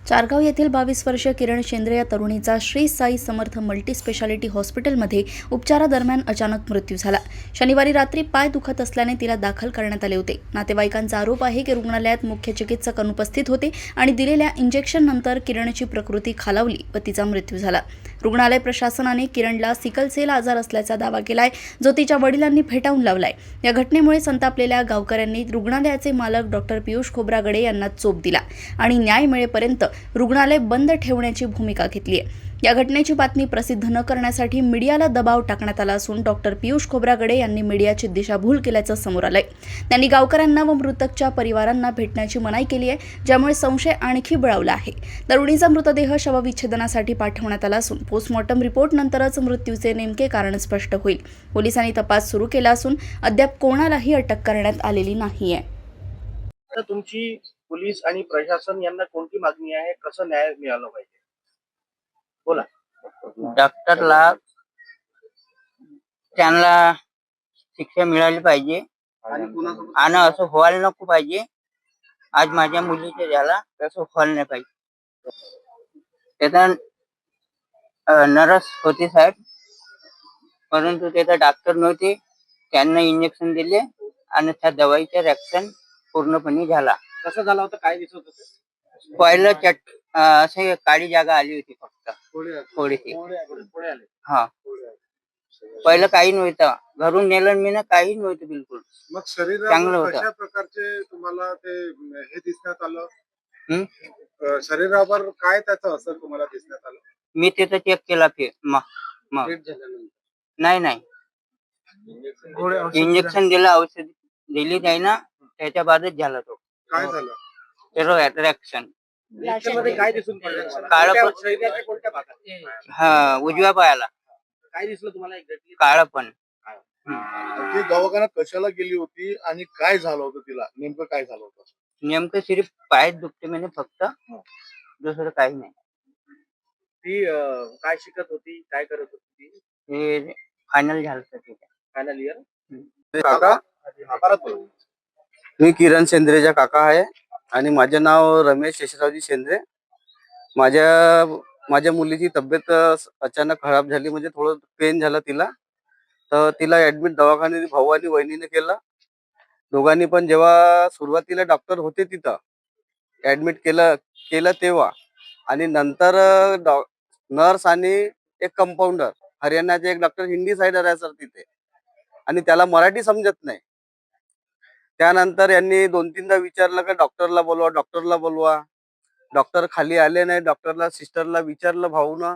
चारगाव येथील 22 वर्षीय किरण शेंद्रे या तरुणीचा श्री साई समर्थ मल्टी स्पेशालिटी हॉस्पिटलमध्ये उपचारादरम्यान अचानक मृत्यू झाला। शनिवारी रात्री पाय दुखत असल्याने तिला दाखल करण्यात आले होते। नातेवाईकांचा आरोप आहे की रुग्णालयात मुख्य चिकित्सक अनुपस्थित होते आणि दिलेल्या इंजेक्शननंतर किरणची प्रकृती खालावली व तिचा मृत्यू झाला। रुग्णालय प्रशासनाने किरणला सिकल सेल आजार असल्याचा दावा केलाय, जो तिच्या वडिलांनी फेटाळून लावलाय। या घटनेमुळे संतापलेल्या गावकऱ्यांनी रुग्णालयाचे मालक डॉक्टर पियुष खोब्रागडे यांना चोप दिला आणि न्याय मिळेपर्यंत रुग्णालय बंद ठेवण्याची भूमिका घेतली आहे। या घटनेची बातमी प्रसिद्ध न करण्यासाठी मीडियाला दबाव टाकण्यात आला असून डॉक्टर पियुष खोब्रागडे यांनी मीडियाची दिशाभूल केल्याचं समोर आलंय। त्यांनी गावकऱ्यांना व मृतकच्या परिवारांना भेटण्याची मनाई केली आहे, ज्यामुळे संशय आणखी बळावला आहे। तरुणीचा मृतदेह शवविच्छेदनासाठी पाठवण्यात आला असून पोस्टमॉर्टम रिपोर्ट नंतरच मृत्यूचे नेमके कारण स्पष्ट होईल। पोलिसांनी तपास सुरू केला असून अद्याप कोणालाही अटक करण्यात आलेली नाहीये। तर तुमची पोलीस आणि प्रशासन यांना कोणती मागणी आहे, कसं न्याय मिळाला पाहिजे? बोला। डॉक्टरला त्यांना शिक्षा मिळाली पाहिजे आणि असं व्हायला नको पाहिजे। आज माझ्या मुलीचे झाला तसं व्हायला नाही पाहिजे। त्याचा नर्स होते साहेब, परंतु त्याचा डॉक्टर नव्हते। त्यांना इंजेक्शन दिले आणि त्या दवाईचा रिएक्शन पूर्णपणे झाला। कसं झालं होतं, काय दिसत होतं? पहिलं असे काळी जागा आली होती, फक्त थोडीशी। हा, पहिलं काही नव्हतं, घरून नेलं मी ना, काही नव्हतं बिलकुल। मग चांगलं शरीरावर होतं। कशा प्रकारचे तुम्हाला ते हे दिसण्यात आलं? शरीरावर काय त्याचा असर तुम्हाला दिसण्यात आलं? मी तिथं चेक केला नाही, इंजेक्शन दिलं, औषध दिली नाही ना, त्याच्या बादच झाला तो। काय झालं? रिएक्शन मध्ये काय दिसून पडलं? काळं शरीराच्या कोणत्या भागात? हा, उजव्या पायाला काय दिसलं तुम्हाला एक्झॅक्टली? काळं पण। ती दवाखान्यात कशाला गेली होती आणि काय झालं होतं तिला? नेमकं काय झालं होतं? नेमकं सिर्फ पाय दुखते म्हणे फक्त, दुसरं काही नाही। ती काय शिकत होती, काय करत होती ती? हे फायनल झालं तिथे। Final year? काका, मी किरण शेंद्रेचा काका आहे आणि माझे नाव रमेश शेषरावजी शेंद्रे। माझ्या मुलीची तब्येत अचानक खराब झाली, म्हणजे थोडं पेन झालं तिला, तर तिला ऍडमिट दवाखान्यात भाऊ आणि वहिनीने केलं। दोघांनी पण जेव्हा सुरुवातीला डॉक्टर होते तिथं ऍडमिट केलं तेव्हा, आणि नंतर नर्स आणि एक कंपाऊंडर, हरियाणाचे एक डॉक्टर हिंदी साइडर आहे सर तिथे, आणि त्याला मराठी समजत नाही। त्यानंतर यांनी 2-3दा विचारलं का डॉक्टरला बोलवा। डॉक्टर खाली आले नाही। डॉक्टरला सिस्टरला विचारलं भाऊनं,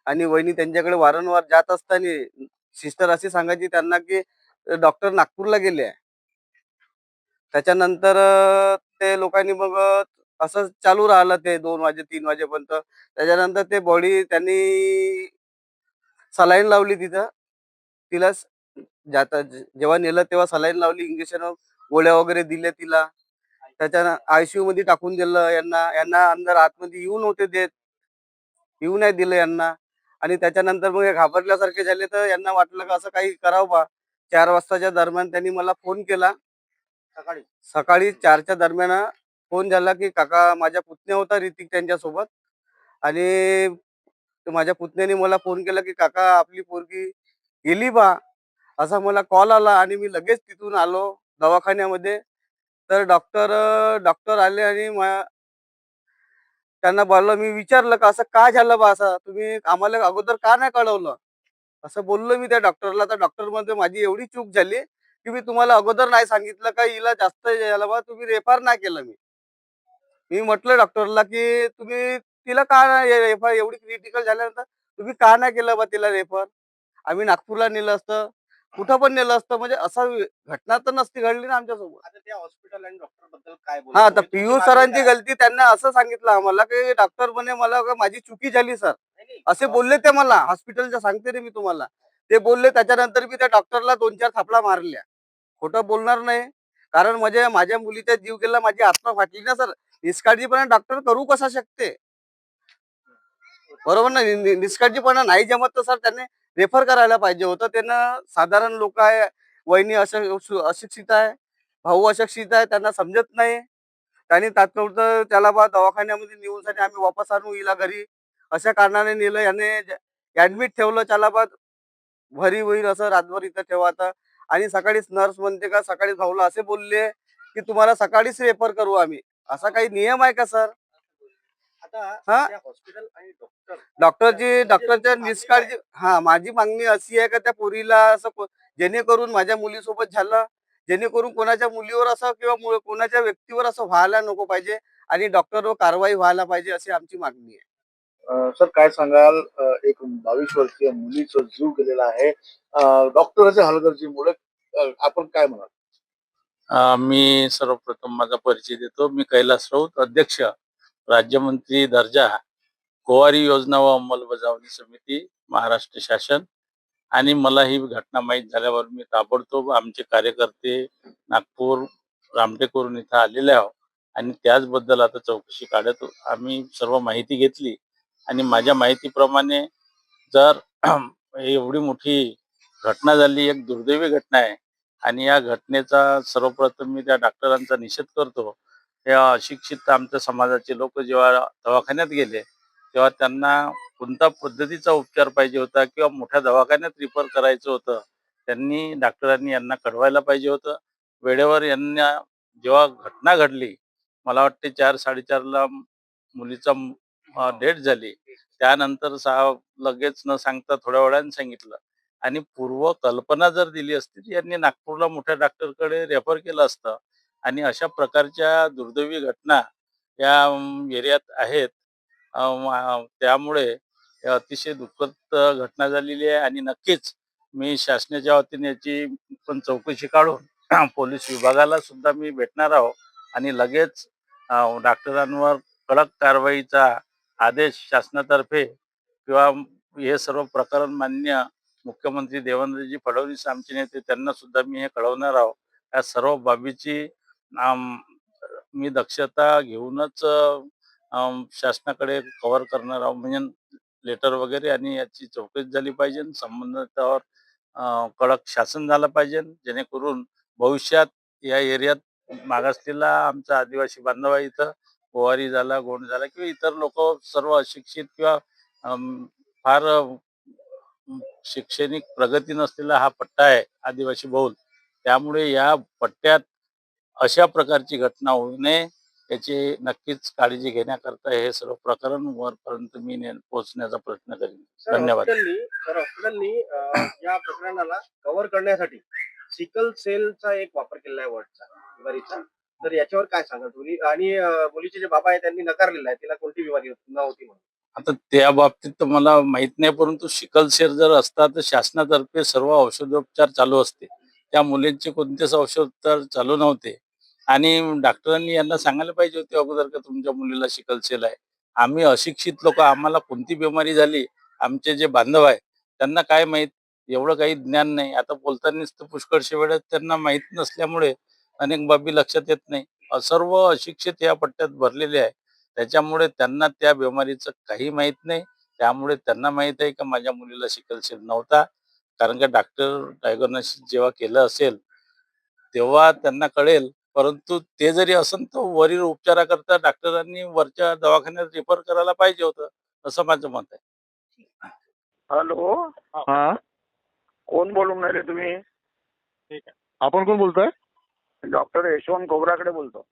आणि वहिनी त्यांच्याकडे वारंवार जात असताना सिस्टर अशी सांगायची त्यांना की डॉक्टर नागपूरला गेले आहे। त्याच्यानंतर ते लोकांनी मग असं चालू राहिलं ते 2 वाजे 3 वाजेपर्यंत। त्याच्यानंतर ते बॉडी त्यांनी सलाईन लावली तिथं तिला। जेव्हा नेलं तेव्हा सलाईन लावली, इंजेक्शन गोळ्या वगैरे दिल्या तिला। त्याच्या आयसीयू मध्ये टाकून दिलं यांना अंदर आतमध्ये येऊ नाही दिलं यांना। आणि त्याच्यानंतर मग घाबरल्यासारखे झाले, तर यांना वाटलं का असं काही करावं बा। 4 वाजताच्या दरम्यान त्यांनी मला फोन केला। सकाळी 4च्या दरम्यान फोन झाला की काका, माझ्या पुतण्या होता ऋतिक त्यांच्यासोबत, आणि माझ्या पुतण्याने मला फोन केला की काका, आपली पोरगी गेली बा, असा मला कॉल आला। आणि मी लगेच तिथून आलो दवाखान्यामध्ये। तर डॉक्टर आले आणि त्यांना बोललो, मी विचारलं का असं का झालं बा, असं तुम्ही आम्हाला अगोदर का नाही कळवलं, असं बोललो मी त्या डॉक्टरला। तर डॉक्टर मध्ये माझी एवढी चूक झाली की मी तुम्हाला अगोदर नाही सांगितलं का हिला जास्त झालं बा, तुम्ही रेफर नाही केलं। मी म्हटलं डॉक्टरला की तुम्ही तिला का नाही रेफर, एवढी क्रिटिकल झाल्यानंतर तुम्ही का नाही केलं बा तिला रेफर? आम्ही नागपूरला नेलं असतं, कुठं पण नेलं असतं, म्हणजे असा घटना तर नसती घडली ना आमच्यासोबत। आता त्या हॉस्पिटल आणि डॉक्टर बद्दल काय हा, तर म्हणजे पियुष सरांची गलती, त्यांना असं सांगितलं आम्हाला की डॉक्टर म्हणे मला का माझी चुकी झाली सर, असे बोलले ते मला हॉस्पिटलच्या, सांगते रे मी तुम्हाला, ते बोलले। त्याच्यानंतर मी त्या डॉक्टरला 2-4 थापला मारल्या, खोटं बोलणार नाही, कारण म्हणजे माझ्या मुलीचा जीव गेला, माझी आत्मा फाटली ना सर। निष्काळजीपणा डॉक्टर करू कसा शकते, बरोबर ना? निष्काळजीपणा नाही जमत तर सर त्यांनी रेफर करायला पाहिजे होतं। त्यांना साधारण लोक आहे, वहिनी अशिक्षित आहे, भाऊ अशिक्षित आहे, त्यांना समजत नाही, त्यांनी तात्पुरतं त्याला बा दवाखान्यामध्ये नेऊनसाठी आम्ही वापस आणू हिला घरी अशा कारणाने नेलं. याने ऍडमिट ठेवलं, त्याला बा भरी होईल असं रातभर इथं ठेवा आता. आणि सकाळीच नर्स म्हणते का सकाळी भाऊला असे बोलले की तुम्हाला सकाळीच रेफर करू आम्ही. असा काही नियम आहे का सर? आता हा? त्या हॉस्पिटल आणि डॉक्टरच्या निष्काळजी. हा, माझी मागणी अशी आहे का त्या पोरीला असं जेणेकरून माझ्या मुलीसोबत झालं, जेणेकरून कोणाच्या मुलीवर असं किंवा कोणाच्या व्यक्तीवर असं व्हायला नको पाहिजे आणि डॉक्टरवर कारवाई व्हायला पाहिजे अशी आमची मागणी आहे. सर काय सांगाल, एक 22 वर्षीय मुलीचा जीव गेलेला आहे डॉक्टरांच्या हलगर्जीमुळे, आपण काय म्हणाल? मी सर्वप्रथम माझा परिचय देतो. मी कैलास राऊत, अध्यक्ष राज्यमंत्री दर्जा गोवारी योजना व अंमलबजावणी समिती, महाराष्ट्र शासन. आणि मला ही घटना माहीत झाल्यावर मी ताबडतोब आमचे कार्यकर्ते नागपूर रामटेकवरून इथं आलेले आहोत आणि त्याचबद्दल आता चौकशी काढत आम्ही सर्व माहिती घेतली. आणि माझ्या माहितीप्रमाणे जर एवढी मोठी घटना झाली, एक दुर्दैवी घटना आहे. आणि या घटनेचा सर्वप्रथम मी त्या डॉक्टरांचा निषेध करतो. या अशिक्षित आमच्या समाजाचे लोक जेव्हा दवाखान्यात गेले तेव्हा त्यांना कोणत्या पद्धतीचा उपचार पाहिजे होता किंवा मोठ्या दवाखान्यात रिफर करायचं होतं, त्यांनी डॉक्टरांनी यांना कळवायला पाहिजे होतं वेळेवर. यांना जेव्हा घटना घडली, मला वाटते 4-4:30ला मुलीचा डेथ झाली. त्यानंतर लगेच न सांगता थोड्या वेळाने सांगितलं. आणि पूर्व कल्पना जर दिली असती तर यांनी नागपूरला मोठ्या डॉक्टरकडे रेफर केलं असतं. आणि अशा प्रकारच्या दुर्दैवी घटना या एरियात आहेत. त्यामुळे हे अतिशय दुःखद घटना झालेली आहे. आणि नक्कीच मी शासनाच्या वतीने याची पण चौकशी काढून पोलीस विभागाला सुद्धा मी भेटणार आहोत आणि लगेच डॉक्टरांवर कडक कारवाईचा आदेश शासनातर्फे किंवा हे सर्व प्रकरण मान्य मुख्यमंत्री देवेंद्रजी फडणवीस आमचे नेते त्यांना सुद्धा मी हे कळवणार आहोत. या सर्व बाबीची मी दक्षता घेऊनच शासनाकडे कव्हर करणार आहोत. म्हणजे लेटर वगैरे, आणि याची चौकशी झाली पाहिजे, संबंधितावर कडक शासन झालं पाहिजे, जेणेकरून भविष्यात या एरियात मागासलेला आमचा आदिवासी बांधव आहे, इथं गोवारी झाला, गोंड झाला किंवा इतर लोक सर्व अशिक्षित किंवा फार शैक्षणिक प्रगती नसलेला हा पट्टा आहे आदिवासी बहुल. त्यामुळे या पट्ट्यात अशा प्रकारची घटना होऊ नये याची नक्कीच काळजी घेण्याकरता हे सर्व प्रकरण वरपर्यंत मी पोहोचण्याचा प्रयत्न करेन. धन्यवाद. हॉस्पिटलनी या प्रकरणाला कव्हर करण्यासाठी सिकल सेलचा एक वापर केलेला आहे बिमारीचा. तर याच्यावर काय सांगाल तुम्ही? आणि मुलीचे जे बाबा आहे त्यांनी नकारलेला आहे, तिला कोणती बिमारी नव्हती म्हणून. आता त्या बाबतीत तर मला माहित नाही, परंतु सिकल सेल जर असता तर शासनातर्फे सर्व औषधोपचार चालू असते. त्या मुलींचे कोणतेच औषधोपचार चालू नव्हते. आणि डॉक्टरांनी यांना सांगायला पाहिजे होते अगोदर का तुमच्या मुलीला सिकल सेल आहे. आम्ही अशिक्षित लोक, आम्हाला कोणती बिमारी झाली, आमचे जे बांधव आहे त्यांना काय माहित, एवढं काही ज्ञान नाही. आता बोलतानाच तर पुष्कळशे वेळेस त्यांना माहित नसल्यामुळे अनेक बाबी लक्षात येत नाही. सर्व अशिक्षित या पट्ट्यात भरलेले आहे, त्याच्यामुळे त्यांना त्या बिमारीचं काही माहित नाही. त्यामुळे त्यांना माहित आहे का माझ्या मुलीला सिकल सेल नव्हता, कारण का डॉक्टर डायग्नोसिस जेव्हा केलं असेल तेव्हा त्यांना कळेल. परंतु ते जरी असेल तर वरील उपचाराकरता डॉक्टरांनी वरच्या दवाखान्यात रेफर करायला पाहिजे होतं, असं माझं मत आहे. हॅलो, हा, कोण बोलून राहिले तुम्ही? आपण कोण बोलताय? डॉक्टर यशवंत खोबराकडे बोलतो.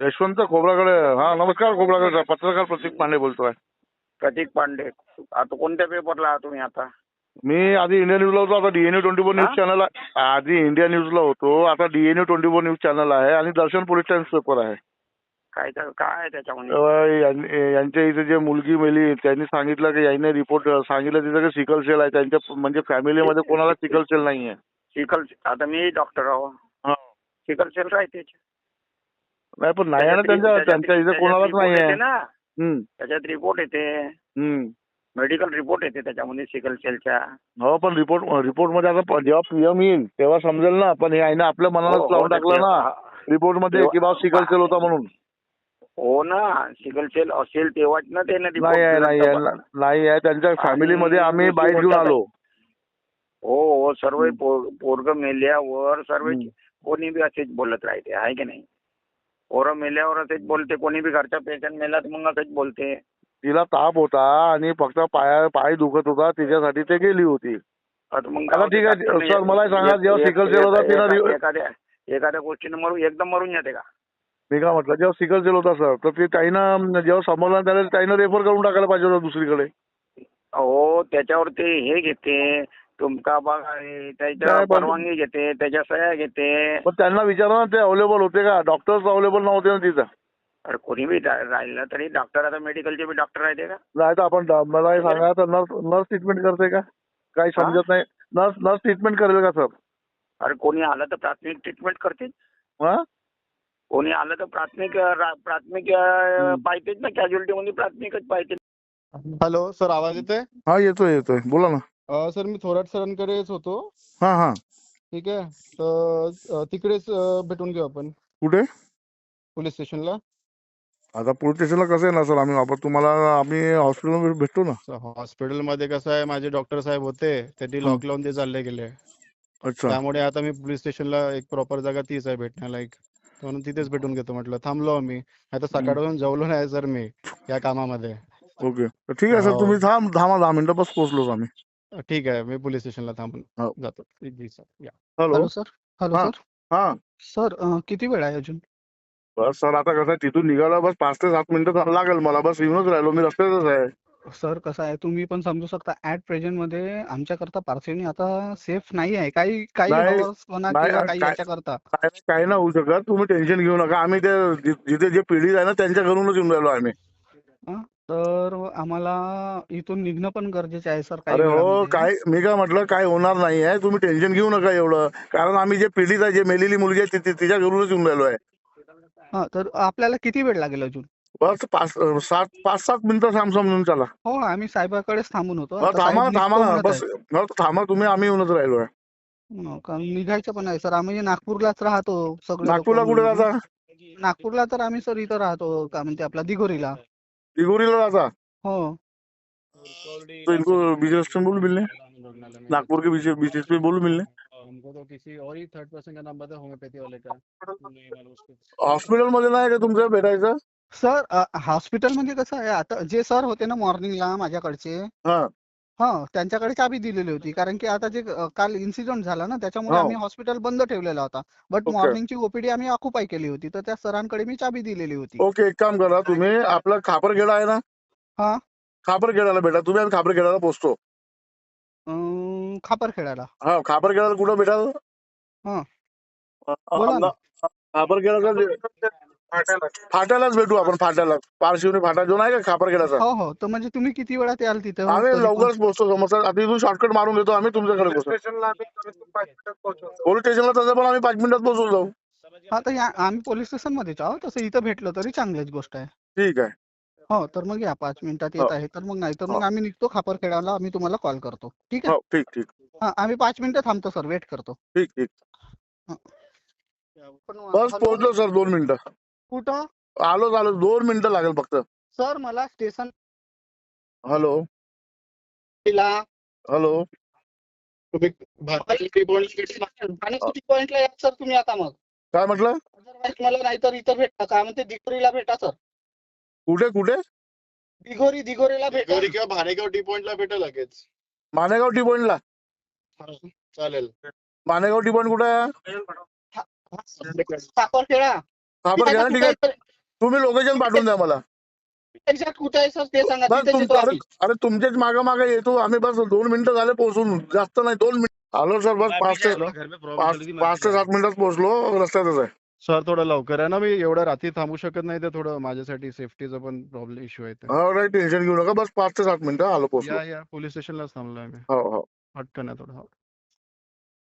यशवंत खोबराकडे. हा, नमस्कार खोबराकडे, पत्रकार प्रतीक पांडे बोलतोय. प्रतीक पांडे. आता कोणत्या पेपरला आहात तुम्ही आता? मी आधी इंडिया न्यूजला होतो, आता DNU 24 न्यूज चॅनल आहे. आधी इंडिया न्यूजला होतो, आता DNU 24 न्यूज चॅनल आहे आणि दर्शन पोलीस टाइम्स पेपर आहे. काय आहे त्याच्यामध्ये? यांच्या इथे जे मुलगी मेली त्यांनी सांगितलं की याने रिपोर्ट सांगितलं तिथं की सिकल सेल आहे. त्यांच्या म्हणजे फॅमिलीमध्ये कोणाला सिकल सेल नाहीये. आता मी डॉक्टर आहो. हा. सिकल सेल राहते नाही, पण नाही आहे ना, त्यांच्या इथे कोणालाच नाही आहे ना. हम्म. त्याच्यात रिपोर्ट येते, मेडिकल रिपोर्ट येते त्याच्यामध्ये सिकल सेलच्या. हो, पण रिपोर्ट मध्ये आता जेव्हा PM येईल तेव्हा समजेल ना. पण हे आहे ना, आपल्या मनालाच लावून टाकलं ना रिपोर्ट मध्ये की बाबा सिकल सेल होता म्हणून. हो ना, सिकल सेल असेल तेव्हाच ना ते नाही आहे. त्यांच्या फॅमिलीमध्ये आम्ही बाईट घेऊन आलो. हो, सर्व पोरग मेल्यावर सर्व कोणी बी असेच बोलत राहते, आहे की नाही? पोरं मेल्यावर तेच बोलते, कोणी बी घरचा पेशंट मेला तर मग तेच बोलते. तिला ताप होता आणि फक्त पाय दुखत होता त्याच्यासाठी ते गेली होती. आता मग आता ठीक आहे डॉक्टरने सर, मला सांगा, जेव्हा सिकल सेल होता तिनं एखाद्या गोष्टीनं एकदम मरून जाते का? मी काय म्हटलं, जेव्हा सिकल सेल होता सर, तर ते ताईनं जेव्हा समजलं त्याला ताईनं रेफर करून टाकायला पाहिजे होतं दुसरीकडे. हो, त्याच्यावर ते हे घेते, तुमका बघा हे, त्याच्या काय पण- परवानगी घेते, त्याच्या सह्या घेते. पण त्यांना विचारा ना, ते अवेलेबल होते का? डॉक्टर्स अवेलेबल नव्हते ना तिथं. अरे कोणी बी राहिलं तरी डॉक्टर, आता मेडिकलचे बी डॉक्टर आहेत का? नाही तर आपण मला हे सांगा, तर नर्स ट्रीटमेंट करते का? काही समजत नाही. नर्स ट्रीटमेंट करेल का सर? अरे कोणी आलं तर प्राथमिक ट्रीटमेंट करते, हा, कोणी आलं तर प्राथमिक पाहिजेच ना, कॅज्युअलिटी मध्ये प्राथमिकच पाहिजे. हॅलो सर, आवाज येतोय? हा येतोय बोला ना. सर मी थोरात सरांकडेच होतो. हा ठीक आहे, तर तिकडेच भेटून घेऊ आपण कुठे? पोलीस स्टेशनला. आता पोलीस स्टेशनला कसं आहे ना सर, आम्ही हॉस्पिटलमध्ये भेटतो ना. हॉस्पिटलमध्ये कसं आहे, माझे डॉक्टर साहेब होते, त्यांनी लॉक लावून ते चालले गेले. अच्छा. त्यामुळे आता मी पोलीस स्टेशनला, एक प्रॉपर जागा तीच आहे भेटण्यालायक, म्हणून तिथेच भेटून घेतो म्हटलं. थांबलो आम्ही, आता सकाळपासून जेवलो नाही सर मी या कामामध्ये. ओके, तर ठीक आहे सर, हो. तुम्ही 10 मिनिटं बस, पोहोचलोच आम्ही. ठीक आहे, मी पोलीस स्टेशनला थांबून हो. जातो. जी सर, या. हॅलो. Hello sir. हॅलो हा. सर. हा सर किती वेळ आहे अजून? बस सर, आता कसं आहे, तिथून निघाला बस 5 ते 7 मिनिटं लागेल मला. बस येऊनच राहिलो मी, रस्त्यातच आहे. सर कसं आहे, तुम्ही पण समजू शकता, ऍट प्रेझेंट मध्ये आमच्याकरता पार्सलनी आता सेफ नाही आहे. काही नाही, म्हणा नाही, किंवा काही काय- याच्याकरता. काही नाही होऊ शकत, तुम्ही टेन्शन घेऊ नका. आम्ही ते जिथे जे पीडित आहे ना, त्यांच्या घरूनच येऊन राहिलो आम्ही. तर आम्हाला इथून निघणं पण गरजेचं आहे सर काही अरे हो, वेळामध्ये. काय मी काय म्हटलं, काय होणार नाही आहे, तुम्ही टेन्शन घेऊ नका एवढं. कारण आम्ही जे पीडित आहे, जे मेलेली मुलगी आहे, तिच्या घरूनच येऊन राहिलो आहे. तर आपल्याला किती वेळ लागेल अजून? बस 5-7 मिनिटं समजून चला. हो, आम्ही साहेबाकडेच थांबून होतो. हो, आता थांबा साहेब थांबा निघतो ना, म्हणत बस आहेत. हो, थांबा तुम्ही, आम्ही येऊनच राहिलो आहे. कारण निघायचं पण आहे सर. आम्ही नागपूरलाच राहतो सगळे लोकं नागपूरला कुठे मिळून. जाता? नागपूरला तर आम्ही सर इथं राहतो, काय म्हणते आपला दिघोरीला. दिगोरीला जाता? हो. तो इनको बिजनेस में बोलूं मिलने, नागपुर के बिजनेस में बोलूं मिलने. हमको तो किसी और ही थर्ड पर्सन का नाम पता, होम्योपैथी वाले का नहीं मालूम उसको. हॉस्पिटल मध्ये नाही का तुमचं भेटायचं? सर हॉस्पिटलमध्ये कसं आहे, आता जे सर होते ना मॉर्निंगला माझ्याकडचे, हा, त्यांच्याकडे चाबी दिलेली होती. कारण की आता जे काल इन्सिडेंट झाला ना, त्याच्यामुळे हो. आम्ही हॉस्पिटल बंद ठेवलेला होता. But okay. मॉर्निंगची ओपीडी आम्ही ऑक्युपाय केली होती, तर त्या सरांकडे मी चाबी दिलेली होती. ओके, एक काम करा, तुम्ही आपला खापरखेडा आहे ना, हा. खापरखेड्याला भेटा तुम्ही. आम्ही खापरखेड्याला पोहोचतो. खापरखेड्याला. हा, खापरखेड्याला कुठं भेटाल? हा. बोला ना. खापरखेड्याचा फाट्यालाच भेटू आपण, फाट्याला. पारशिवनी फाटा जो नाही का खापरखेड्याचा, हो हो, तर म्हणजे तुम्ही किती वेळात याल तिथे? आम्ही तरी पण? लवकरच पोहोचतो. समोर आता इथून शॉर्टकट मारून घेतो आम्ही, तुमच्याकडे पोहोचतो. पोलीस स्टेशनला तसं पण आम्ही 5 मिनिटात पोहोचून जाऊ. हा, तर आम्ही पोलीस स्टेशन मध्येच आहोत. तसं इथं भेटलं तरी चांगलीच गोष्ट आहे. ठीक आहे. हो, तर मग या 5 मिनिटात हो. येत आहे, तर मग नाही तर हो. मग आम्ही निघतो खापरखेड्याला. आम्ही तुम्हाला कॉल करतो. ठीक आहे. हो, ठीक. हा, आम्ही 5 मिनिटं थांबतो सर, वेट करतो. ठीक. पण बस हॅलो, पोहोचलो सर, 2 मिनिटं. कुठं? आलो 2 मिनिटं लागेल फक्त. सर मला स्टेशन हॅलो. तुम्ही आणि किती पॉइंटला या सर तुम्ही आता? मग काय म्हटलं? अदरवाईज मला नाहीतर इथं भेटा, काय म्हणते दिघोरीला भेटा सर. कुठे? दिघोरीला भेटा. घरी किंवा भारेगाव टी पॉइंटला भेटा लगेच. मानेगाव टी पॉइंटला. चालेल. मानेगाव टी पॉइंट कुठे आहे? खापरखेडा. खापरखेडा, ठीक आहे. तुम्ही लोकेशन पाठवून द्या मला. एक्झॅक्ट कुठे आहे सर ते सांगा, बस तिथेच येतो आम्ही. अरे तुमच्याच मागे येतो आम्ही. बस 2 मिनिटं झाले पोहोचून, जास्त नाही, 2 मिनिट. आलो सर, बस 5 ते 7 मिनिटात पोहोचलो, रस्त्यातच आहे. सर थोडं लवकर आहे ना, मी एवढं रात्री थांबू शकत नाही, तर थोडं माझ्यासाठी सेफ्टीचा पण प्रॉब्लेम इश्यू आहे. हो, नाही टेन्शन घेऊ नका, बस 5 ते 7 मिनिटं आलो, पोहोचलो. या पोलीस स्टेशनलाच थांबलोय मी. हो. पटकन आहे थोडं.